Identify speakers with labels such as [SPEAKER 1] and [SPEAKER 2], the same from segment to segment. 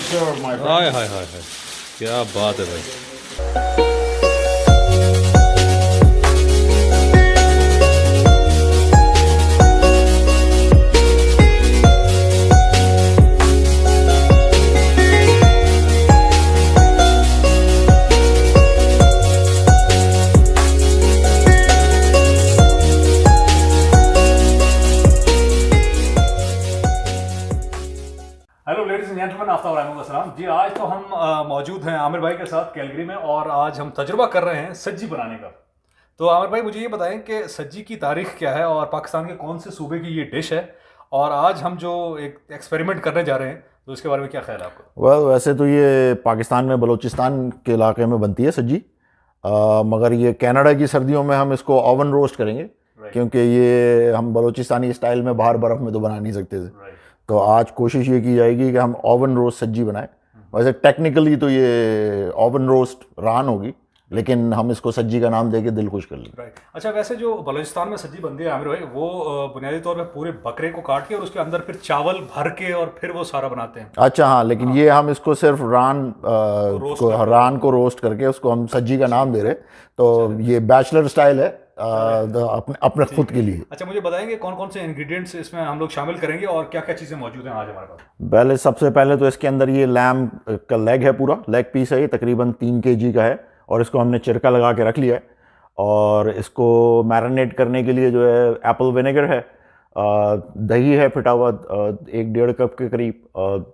[SPEAKER 1] serve, my friend.
[SPEAKER 2] हाय हाय हाय हाय, क्या बात है भाई।
[SPEAKER 3] Hello ladies and gentleman, Aftab वालेकुम अस्सलाम जी। आज तो हम मौजूद हैं आमिर भाई के साथ कैलगरी में, और आज हम तजुर्बा कर रहे हैं सज्जी बनाने का। तो आमिर भाई, मुझे ये बताएं कि सज्जी की तारीख क्या है और पाकिस्तान के कौन से सूबे की ये डिश है, और आज हम जो एक एक्सपेरिमेंट करने जा रहे हैं तो उसके बारे में क्या ख्याल है आपका?
[SPEAKER 1] वैसे तो ये पाकिस्तान में बलूचिस्तान के इलाके में बनती है सज्जी। मगर ये कनाडा की सर्दियों में हम इसको ओवन रोस्ट करेंगे, क्योंकि ये हम बलूचिस्तानी स्टाइल में बाहर बर्फ़ में तो बना नहीं सकते थे। तो आज कोशिश ये की जाएगी कि हम ओवन रोस्ट सज्जी बनाएं। वैसे टेक्निकली तो ये ओवन रोस्ट रान होगी, लेकिन हम इसको सज्जी का नाम देके दिल खुश कर लेंगे।
[SPEAKER 3] राइट। अच्छा, वैसे जो बलूचिस्तान में सज्जी बनती है आमिर भाई, वो बुनियादी तौर पे पूरे बकरे को काट के और उसके अंदर फिर चावल भर के और फिर वो सारा बनाते हैं।
[SPEAKER 1] अच्छा, हाँ, लेकिन ये हम इसको सिर्फ रान को रोस्ट करके उसको हम सज्जी का नाम दे रहे। तो ये बैचलर स्टाइल है, अपने खुद के लिए।
[SPEAKER 3] अच्छा, मुझे बताएंगे कौन कौन से इंग्रेडिएंट्स इसमें हम लोग शामिल करेंगे और क्या क्या चीज़ें मौजूद हैं आज हमारे पास?
[SPEAKER 1] सबसे पहले तो इसके अंदर ये लैम का लेग है, पूरा लेग पीस है, ये तकरीबन 3 kg का है, और इसको हमने चिरका लगा के रख लिया है। और इसको मैरिनेट करने के लिए जो है एप्पल विनेगर है, दही है फिटा हुआ 1-1.5 कप के करीब,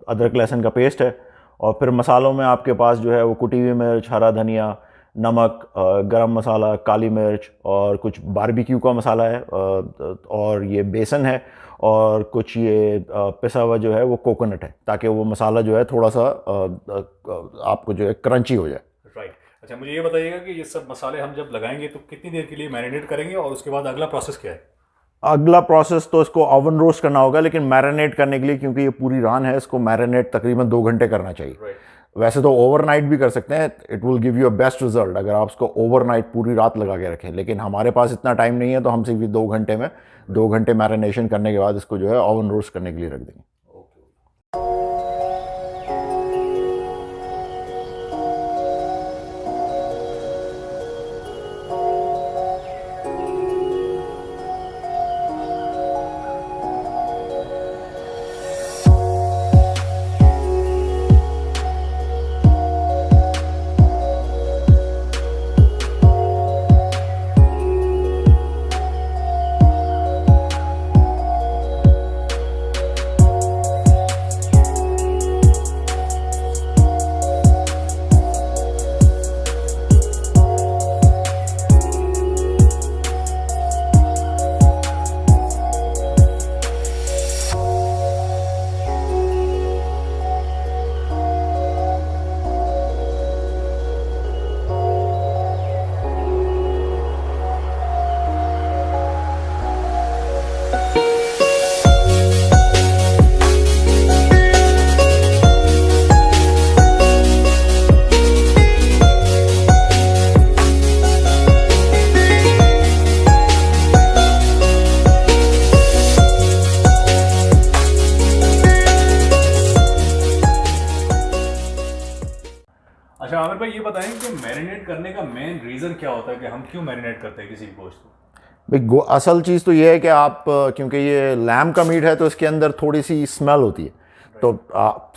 [SPEAKER 1] अदरक लहसुन का पेस्ट है, और फिर मसालों में आपके पास जो है वो कुटी हुई मिर्च, हरा धनिया, नमक, गरम मसाला, काली मिर्च, और कुछ बारबेक्यू का मसाला है, और ये बेसन है, और कुछ ये पिसा हुआ जो है वो कोकोनट है, ताकि वो मसाला जो है थोड़ा सा आपको जो है क्रंची हो जाए।
[SPEAKER 3] राइट। अच्छा, मुझे ये बताइएगा कि ये सब मसाले हम जब लगाएंगे तो कितनी देर के लिए मैरिनेट करेंगे, और उसके बाद अगला प्रोसेस क्या है?
[SPEAKER 1] अगला प्रोसेस तो इसको ओवन रोस्ट करना होगा, लेकिन मैरिनेट करने के लिए, क्योंकि ये पूरी रान है, इसको मैरिनेट तकरीबन 2 घंटे करना चाहिए।
[SPEAKER 3] राइट।
[SPEAKER 1] वैसे तो ओवरनाइट भी कर सकते हैं, it will give you a best result अगर आप उसको ओवरनाइट पूरी रात लगा के रखें, लेकिन हमारे पास इतना टाइम नहीं है, तो हम सिर्फ 2 घंटे में 2 घंटे मैरिनेशन करने के बाद इसको जो है ओवन रोस्ट करने के लिए रख देंगे।
[SPEAKER 3] अच्छा आमिर भाई, ये बताएं कि मैरिनेट करने का मेन रीज़न क्या होता है कि हम क्यों मैरिनेट करते हैं किसी भी गोश्त को?
[SPEAKER 1] भाई, असल चीज़ तो ये है कि आप, क्योंकि ये लैम का मीट है, तो इसके अंदर थोड़ी सी स्मेल होती है। तो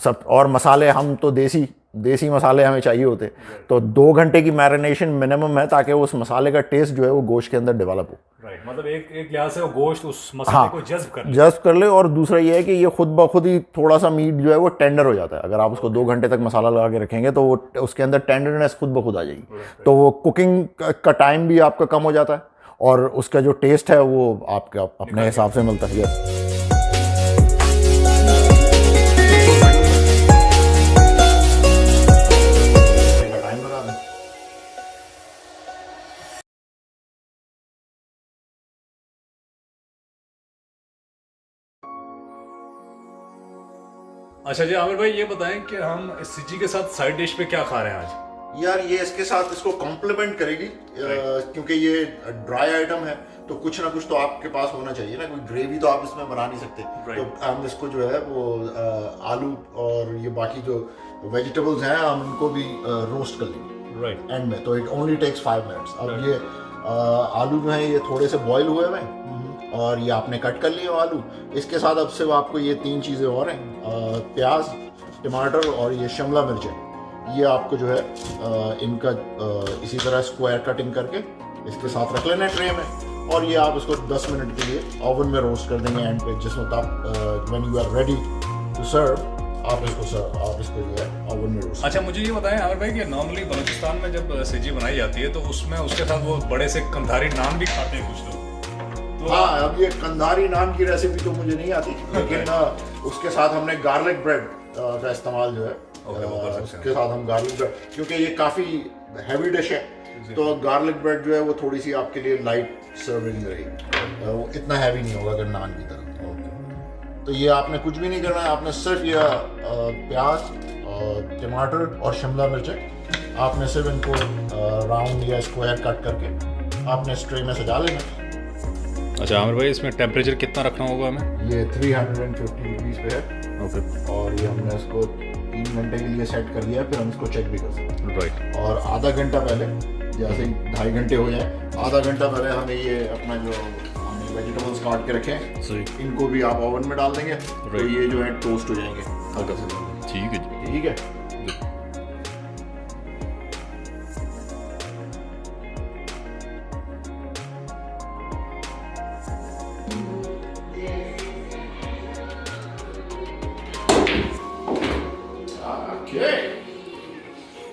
[SPEAKER 1] सब और मसाले, हम तो देसी मसाले हमें चाहिए होते, तो 2 घंटे की मैरिनेशन मिनिमम है, ताकि उस मसाले का टेस्ट जो है वो गोश्त के अंदर डेवलप हो।
[SPEAKER 3] राइट। मतलब एक लिहाज से वो गोश्त उस मसाले को
[SPEAKER 1] जज्ब कर ले। और दूसरा ये है कि ये खुद ब खुद ही थोड़ा सा मीट जो है वो टेंडर हो जाता है। अगर आप उसको 2 घंटे तक मसाला लगा के रखेंगे तो वो उसके अंदर टेंडरनेस खुद ब खुद आ जाएगी, तो वो कुकिंग का टाइम भी आपका कम हो जाता है, और उसका जो टेस्ट है वो आपका अपने हिसाब से मिलता है। यस।
[SPEAKER 3] अच्छा जी आमिर भाई, ये बताएं कि हम इस सज्जी के साथ साइड डिश पे क्या खा रहे हैं आज?
[SPEAKER 1] यार, ये इसके साथ इसको कॉम्प्लीमेंट करेगी, क्योंकि ये ड्राई आइटम है, तो कुछ ना कुछ तो आपके पास होना चाहिए ना, कोई ग्रेवी तो आप इसमें बना नहीं सकते। तो हम इसको जो है वो आलू और ये बाकी जो वेजिटेबल्स हैं हम उनको भी रोस्ट कर लेंगे
[SPEAKER 3] राइट
[SPEAKER 1] एंड में। तो इट ओनली टेक्स 5 मिनट्स। अब ये आलू जो है ये थोड़े से बॉईल हुए हुए हैं और ये आपने कट कर लिए आलू। इसके साथ अब सिर्फ आपको ये 3 चीज़ें और हैं, प्याज, टमाटर और ये शिमला मिर्चें। ये आपको जो है इनका इसी तरह स्क्वायर कटिंग करके इसके साथ रख लेना है ट्रे में, और ये आप इसको 10 मिनट के लिए ओवन में रोस्ट कर देंगे एंड पे। जिस वक्त आप when you are ready to serve आप इसको जो है ओवन में रोस्ट।
[SPEAKER 3] अच्छा मुझे ये बताएं आमिर भाई कि नॉर्मली बलूचिस्तान में जब सज्जी बनाई जाती है तो उसमें उसके साथ वो बड़े से कंधारी नान भी खाते हैं कुछ लोग। तो
[SPEAKER 1] हाँ, अब ये कंधारी नान की रेसिपी तो मुझे नहीं आती, लेकिन उसके साथ हमने गार्लिक ब्रेड का इस्तेमाल जो है उसके साथ हम गार्लिक ब्रेड, क्योंकि ये काफ़ी हैवी डिश है तो गार्लिक ब्रेड जो है वो थोड़ी सी आपके लिए लाइट सर्विंग रहेगी, वो इतना हैवी नहीं होगा अगर नान की तरह। तो ये आपने कुछ भी नहीं करना है, आपने सिर्फ ये प्याज और टमाटर और शिमला मिर्चें आपने सिर्फ इनको राउंड या स्क्वायर कट करके आपने इस ट्रे में सजा लेना।
[SPEAKER 3] अच्छा आमिर भाई इसमें टेम्परेचर कितना रखना होगा हमें?
[SPEAKER 1] ये 350 डिग्रीज पे है।
[SPEAKER 3] ओके
[SPEAKER 1] और ये हमने इसको 3 घंटे के लिए सेट कर दिया है, फिर हम इसको चेक भी कर सकते हैं।
[SPEAKER 3] राइट।
[SPEAKER 1] और आधा घंटा पहले, जैसे ही 2.5 घंटे हो जाए, आधा घंटा पहले हमें ये अपना जो हमने वेजिटेबल्स काट के रखे हैं
[SPEAKER 3] सही,
[SPEAKER 1] इनको भी आप ओवन में डाल देंगे तो ये जो है टोस्ट हो जाएंगे।
[SPEAKER 3] ठीक है जी।
[SPEAKER 1] ठीक है।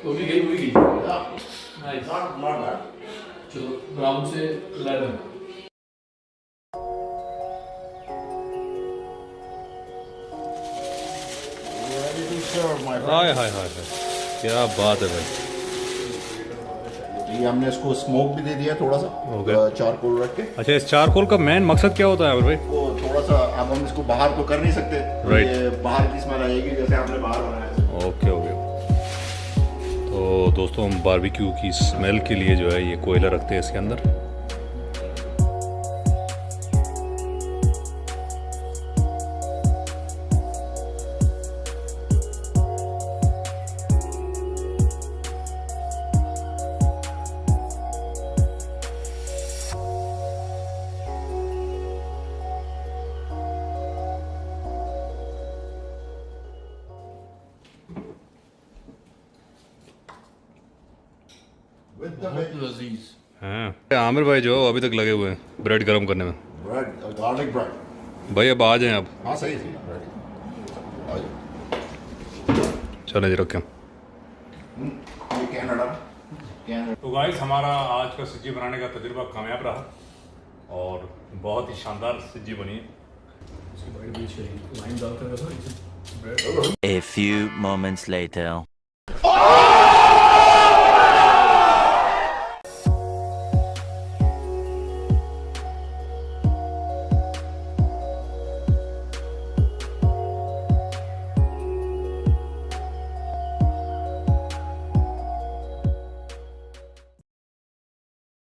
[SPEAKER 4] तो भी गई नाइस। चलो ब्राउन से लेमन।
[SPEAKER 2] हाय हाय हाय हाय, क्या बात है भाई।
[SPEAKER 1] ये हमने इसको स्मोक भी दे दिया थोड़ा सा, चारकोल रख के।
[SPEAKER 3] अच्छा इस चारकोल का मेन मकसद क्या होता है आमिर भाई?
[SPEAKER 1] वो थोड़ा सा, अब हम इसको बाहर तो कर नहीं सकते,
[SPEAKER 3] Right.
[SPEAKER 1] ये बाहर की स्मेल आएगी जैसे आपने बाहर बनाया।
[SPEAKER 3] Okay okay. तो दोस्तों हम बारबेक्यू की स्मेल के लिए जो है ये कोयला रखते हैं इसके अंदर।
[SPEAKER 1] With the veg-
[SPEAKER 4] लजीज।
[SPEAKER 3] हाँ आमिर भाई जो अभी तक लगे हुए हैं ब्रेड गर्म करने में।
[SPEAKER 1] bread, garlic bread।
[SPEAKER 3] भाई अब आ जाएं आप।
[SPEAKER 1] हाँ सही सही, ready। आ जाओ।
[SPEAKER 3] चलें जी रखें।
[SPEAKER 1] ये कनाडा।
[SPEAKER 3] तो गाइस हमारा आज का सब्जी बनाने का तजुर्बा कामयाब रहा और बहुत ही शानदार सब्जी बनी है।
[SPEAKER 4] लाइन डालकर रखो bread.
[SPEAKER 5] A few moments later.